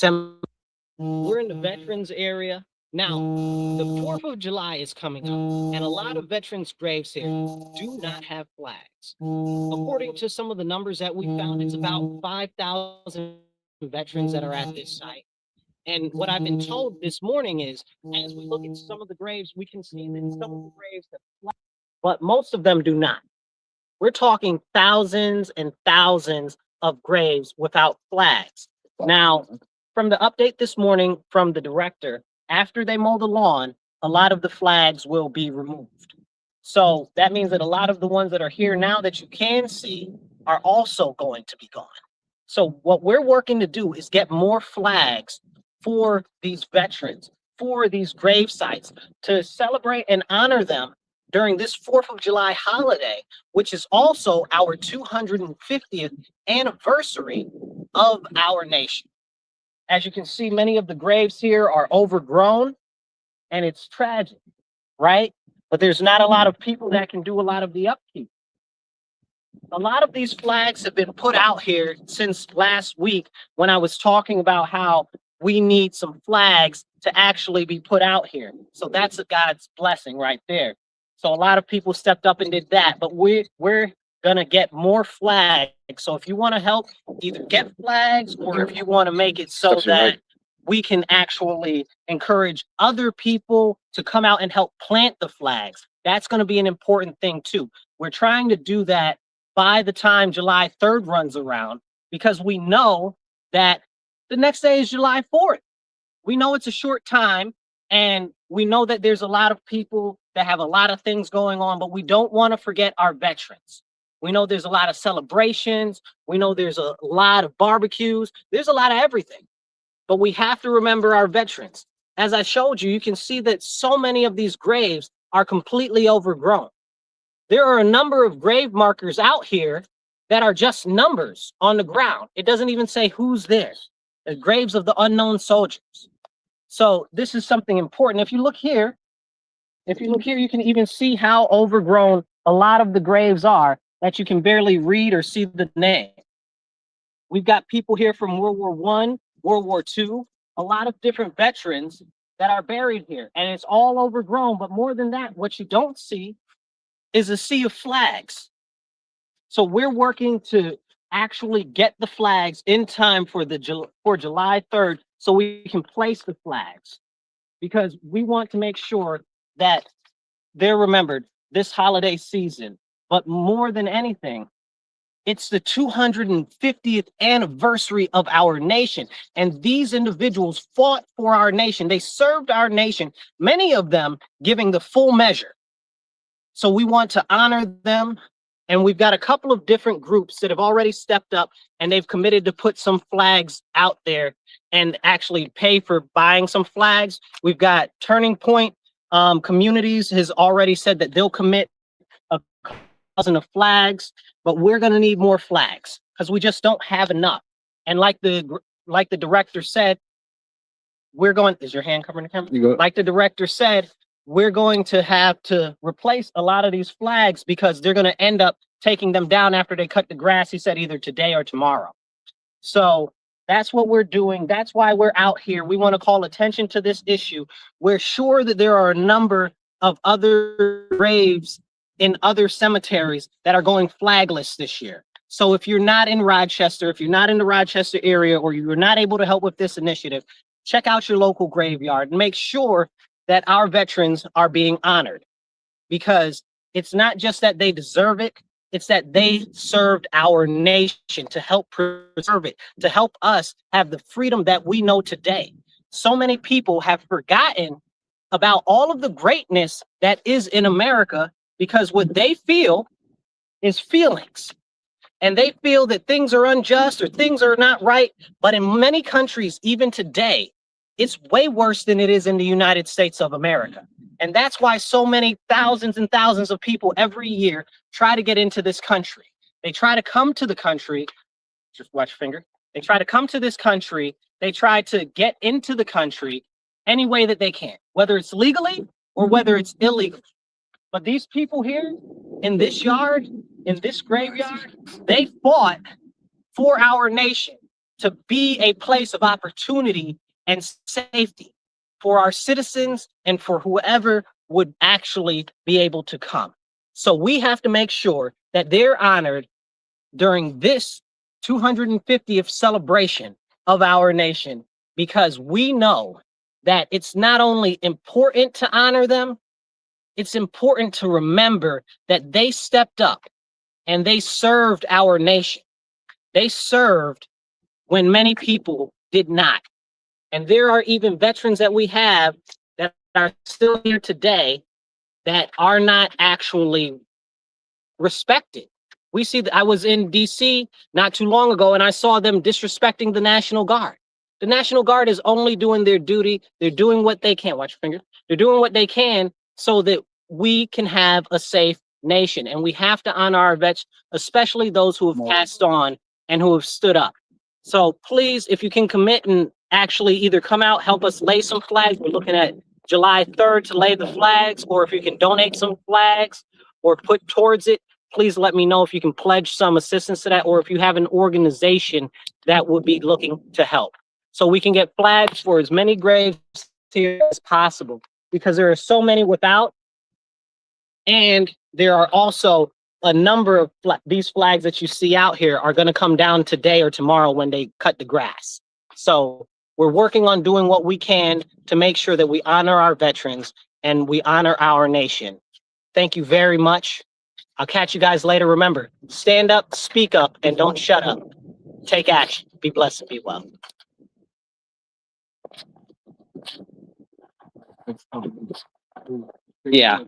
We're in the veterans area. Now, the 4th of July is coming up, and a lot of veterans' graves here do not have flags. According to some of the numbers that we found, it's about 5,000 veterans that are at this site. And what I've been told this morning is, as we look at some of the graves, we can see that some of the graves have flags, but most of them do not. We're talking thousands and thousands of graves without flags. Now, from the update this morning from the director, after they mow the lawn, a lot of the flags will be removed. So that means that a lot of the ones that are here now that you can see are also going to be gone. So what we're working to do is get more flags for these veterans, for these grave sites, to celebrate and honor them during this 4th of July holiday, which is also our 250th anniversary of our nation. As you can see, many of the graves here are overgrown, and it's tragic, right? But there's not a lot of people that can do a lot of the upkeep. A lot of these flags have been put out here since last week when I was talking about how we need some flags to actually be put out here. So that's a God's blessing right there. So a lot of people stepped up and did that, but we're gonna get more flags. So if you want to help, either get flags, or if you want to make it so that we can actually encourage other people to come out and help plant the flags, that's going to be an important thing too. We're trying to do that by the time July 3rd runs around, because we know that the next day is July 4th. We know it's a short time, and we know that there's a lot of people that have a lot of things going on, but we don't want to forget our veterans. We know there's a lot of celebrations. We know there's a lot of barbecues. There's a lot of everything, but we have to remember our veterans. As I showed you, you can see that so many of these graves are completely overgrown. There are a number of grave markers out here that are just numbers on the ground. It doesn't even say who's there. The graves of the unknown soldiers. So this is something important. If you look here, you can even see how overgrown a lot of the graves are, that you can barely read or see the name. We've got people here from World War I, World War II, a lot of different veterans that are buried here, and it's all overgrown. But more than that, what you don't see is a sea of flags. So we're working to actually get the flags in time for July 3rd, so we can place the flags, because we want to make sure that they're remembered this holiday season. But more than anything, it's the 250th anniversary of our nation. And these individuals fought for our nation. They served our nation, many of them giving the full measure. So we want to honor them. And we've got a couple of different groups that have already stepped up, and they've committed to put some flags out there and actually pay for buying some flags. We've got Turning Point Communities has already said that they'll commit 1,000 of flags, but we're going to need more flags because we just don't have enough. And like the director said, we're going, is your hand covering the camera? Like the director said, we're going to have to replace a lot of these flags because they're going to end up taking them down after they cut the grass, he said, either today or tomorrow. So that's what we're doing. That's why we're out here. We want to call attention to this issue. We're sure that there are a number of other graves in other cemeteries that are going flagless this year. So if you're not in Rochester, if you're not in the Rochester area, or you're not able to help with this initiative, check out your local graveyard and make sure that our veterans are being honored, because it's not just that they deserve it, it's that they served our nation to help preserve it, to help us have the freedom that we know today. So many people have forgotten about all of the greatness that is in America, because what they feel is feelings. And they feel that things are unjust or things are not right. But in many countries, even today, it's way worse than it is in the United States of America. And that's why so many thousands and thousands of people every year try to get into this country. They try to come to the country. Just watch your finger. They try to come to this country. They try to get into the country any way that they can, whether it's legally or whether it's illegal. But these people here in this yard, in this graveyard, they fought for our nation. to be a place of opportunity and safety for our citizens and for whoever would actually be able to come. So we have to make sure that they're honored during this 250th celebration of our nation, because we know that it's not only important to honor them, it's important to remember that they stepped up and they served our nation. They served when many people did not. And there are even veterans that we have that are still here today that are not actually respected. We see that I was in DC not too long ago and I saw them disrespecting the National Guard. The National Guard is only doing their duty. They're doing what they can. Watch your finger. They're doing what they can so that we can have a safe nation. And we have to honor our vets, especially those who have passed on and who have stood up. So please, if you can commit and actually either come out, help us lay some flags. We're looking at July 3rd to lay the flags, or if you can donate some flags or put towards it, please let me know if you can pledge some assistance to that, or if you have an organization that would be looking to help. So we can get flags for as many graves here as possible, because there are so many without. And there are also a number of these flags that you see out here are going to come down today or tomorrow when they cut the grass. So we're working on doing what we can to make sure that we honor our veterans and we honor our nation. Thank you very much. I'll catch you guys later. Remember, stand up, speak up, and don't shut up. Take action. Be blessed and be well. Yeah.